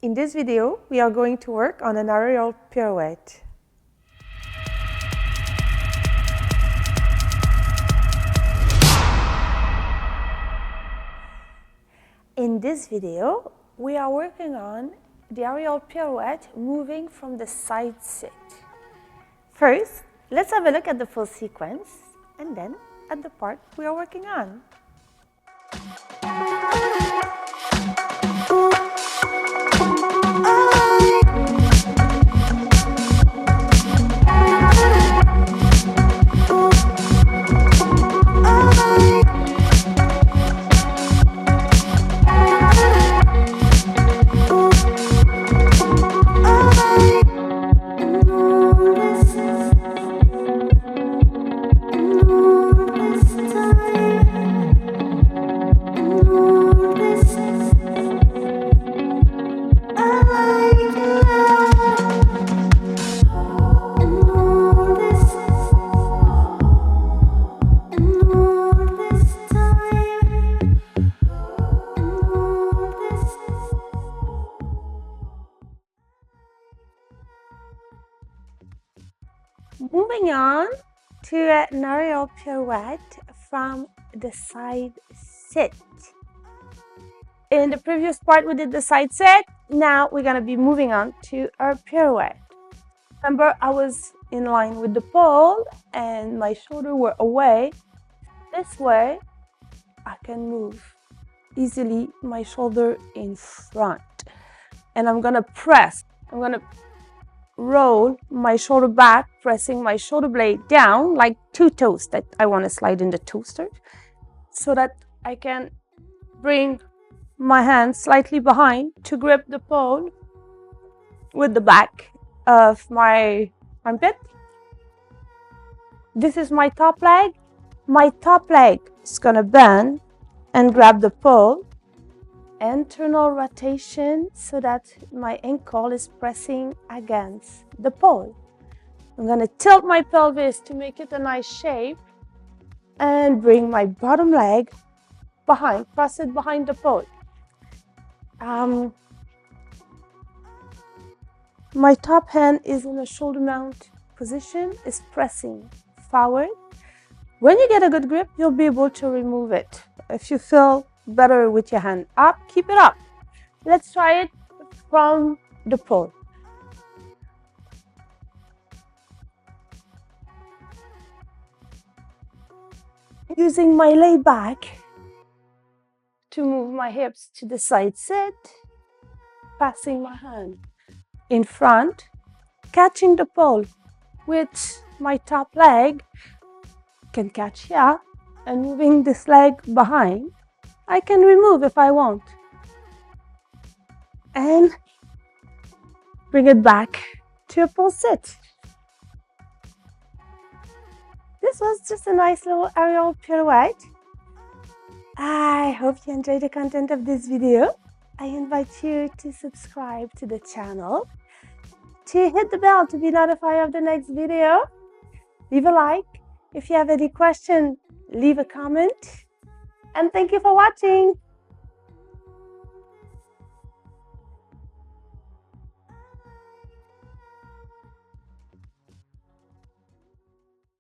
In this video, we are going to work on an aerial pirouette. In this video, we are working on the aerial pirouette moving from the side sit. First, let's have a look at the full sequence and then at the part we are working on. Moving on to an aerial pirouette from the side sit. In the previous part, we did the side sit. Now we're going to be moving on to our pirouette. Remember, I was in line with the pole and my shoulders were away. This way, I can move easily my shoulder in front. And I'm going to press. I'm going to roll my shoulder back, pressing my shoulder blade down like two toes that I want to slide in the toaster, so that I can bring my hand slightly behind to grip the pole with the back of my armpit. This is my top leg. My top leg is going to bend and grab the pole. Internal rotation so that my ankle is pressing against the pole. I'm going to tilt my pelvis to make it a nice shape and bring my bottom leg behind, press it behind the pole. My top hand is in a shoulder mount position, is pressing forward. When you get a good grip, you'll be able to remove it. If you feel better with your hand up, keep it up. Let's try it from the pole. Using my lay back to move my hips to the side sit, passing my hand in front, catching the pole with my top leg, can catch here, and moving this leg behind. I can remove if I want and bring it back to a pole sit. This was just a nice little aerial pirouette. I hope you enjoyed the content of this video. I invite you to subscribe to the channel, to hit the bell to be notified of the next video. Leave a like. If you have any question, leave a comment. And thank you for watching.